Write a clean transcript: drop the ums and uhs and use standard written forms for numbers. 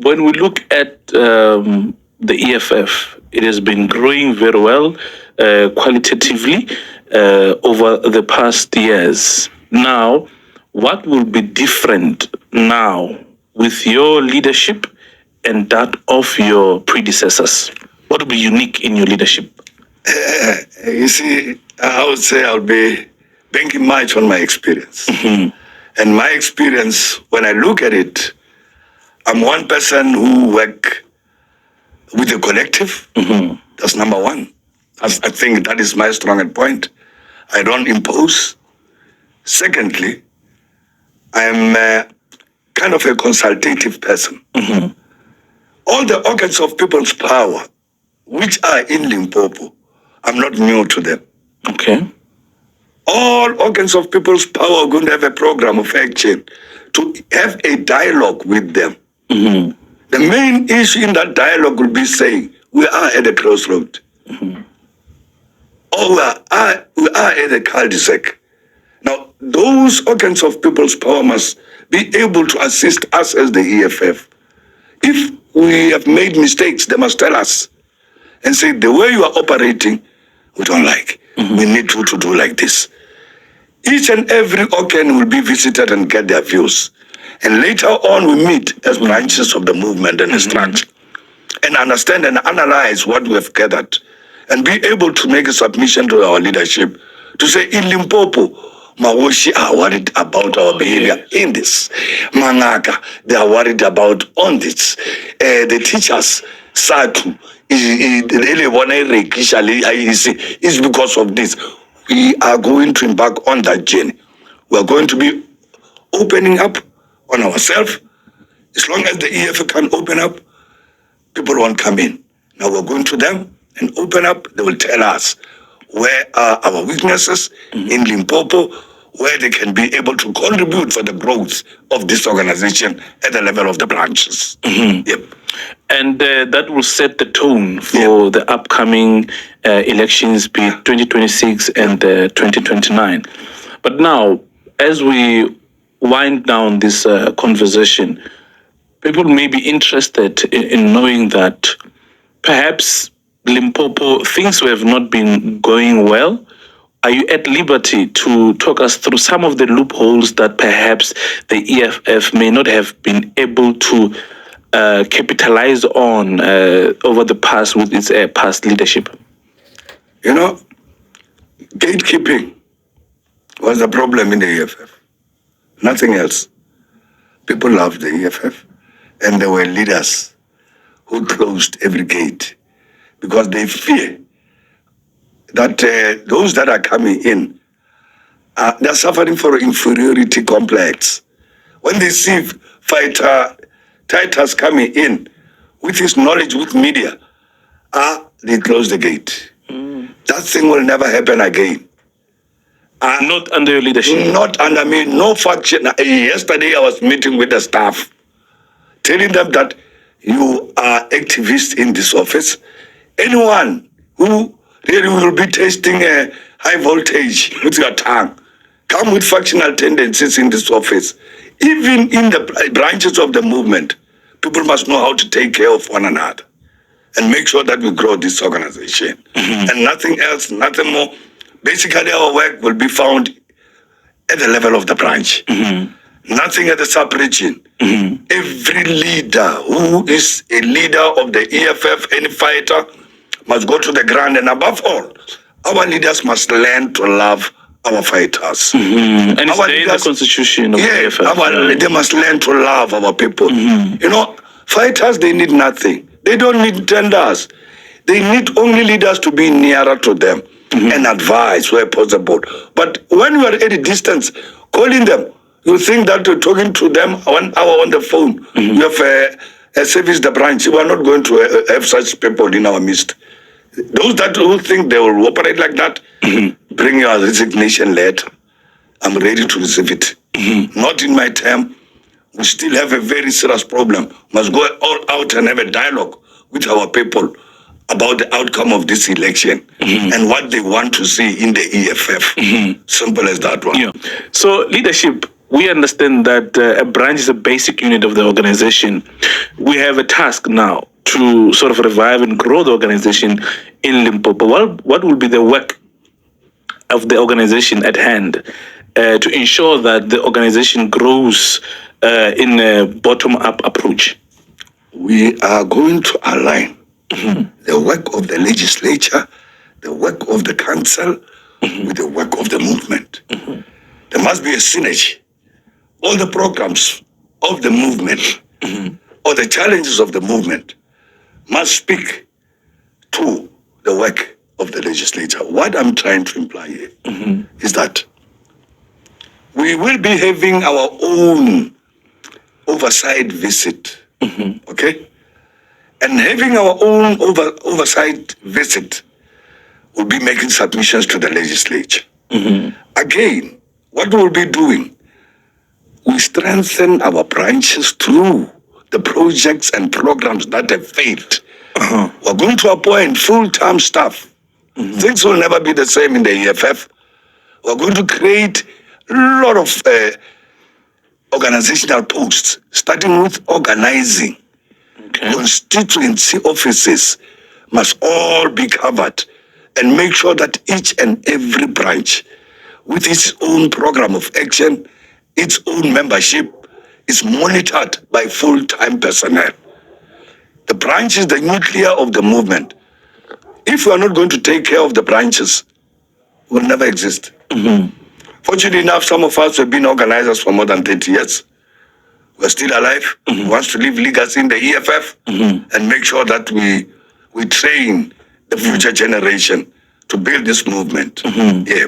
when we look at the EFF, it has been growing very well qualitatively over the past years. Now, what will be different now with your leadership and that of your predecessors? What will be unique in your leadership? You see, I would say I'll be banking much on my experience. And my experience, when I look at it, I'm one person who work with a collective. That's number one. I think that is my strongest point. I don't impose. Secondly, I'm kind of a consultative person. All the organs of people's power, which are in Limpopo, I'm not new to them. Okay. All organs of people's power are going to have a program of action to have a dialogue with them. The main issue in that dialogue will be saying, we are at a crossroad. Or we are at a cul-de-sac. Now, those organs of people's power must be able to assist us as the EFF. If we have made mistakes, they must tell us and say, the way you are operating, we don't like. We need you to do like this. Each and every organ will be visited and get their views. And later on, we meet as branches of the movement and the structure and understand and analyze what we have gathered and be able to make a submission to our leadership to say, in Limpopo, Mawoshi are worried about our behavior in this. Mangaka, they are worried about on this. The teachers, Satu, is because of this. We are going to embark on that journey. We are going to be opening up on ourselves. As long as the EFF can open up, people won't come in. Now we're going to them and open up. They will tell us where are our weaknesses in Limpopo, where they can be able to contribute for the growth of this organization at the level of the branches. Yep. And that will set the tone for the upcoming elections, be it 2026 and 2029. But now, as we wind down this conversation, people may be interested in knowing that perhaps Limpopo, things have not been going well. Are you at liberty to talk us through some of the loopholes that perhaps the EFF may not have been able to capitalize on over the past with its past leadership? You know, gatekeeping was the problem in the EFF. Nothing else. People loved the EFF, and there were leaders who closed every gate because they fear that those that are coming in, they're suffering from inferiority complex. When they see fighter Titus coming in with his knowledge with media, they close the gate. That thing will never happen again. Not under your leadership? Not under me, no faction. Yesterday I was meeting with the staff, telling them that you are activists in this office. Anyone who really will be tasting a high voltage with your tongue, come with factional tendencies in this office. Even in the branches of the movement, people must know how to take care of one another and make sure that we grow this organization. And nothing else, nothing more. Basically, our work will be found at the level of the branch. Nothing at the sub-region. Every leader who is a leader of the EFF, any fighter, must go to the ground. And above all, our leaders must learn to love our fighters. And it's in the constitution of the EFF. They must learn to love our people. You know, fighters, they need nothing. They don't need tenders. They need only leaders to be nearer to them and advise where possible. But when you are at a distance, calling them, you think that you're talking to them 1 hour on the phone. You have a service the branch. We are not going to have such people in our midst. Those that who think they will operate like that, bring your resignation letter. I'm ready to receive it. Not in my term. We still have a very serious problem. Must go all out and have a dialogue with our people about the outcome of this election and what they want to see in the EFF. Simple as that one. So leadership, we understand that a branch is a basic unit of the organization. We have a task now to sort of revive and grow the organization in Limpopo. What will be the work of the organization at hand to ensure that the organization grows in a bottom-up approach? We are going to align the work of the legislature, the work of the council, with the work of the movement. There must be a synergy. All the programs of the movement or the challenges of the movement must speak to the work of the legislature. What I'm trying to imply here is that we will be having our own oversight visit, okay? And having our own oversight visit will be making submissions to the legislature. Again, what we'll be doing, we strengthen our branches through the projects and programs that have failed. We're going to appoint full-time staff. Things will never be the same in the EFF. We're going to create a lot of organizational posts, starting with organizing. Constituency offices must all be covered, and make sure that each and every branch, with its own program of action, its own membership, is monitored by full-time personnel. The branch is the nucleus of the movement. If we are not going to take care of the branches, we will never exist. Fortunately enough, some of us have been organizers for more than 30 years. We're still alive. We want to leave legacy in the EFF and make sure that we train the future generation to build this movement. Yeah.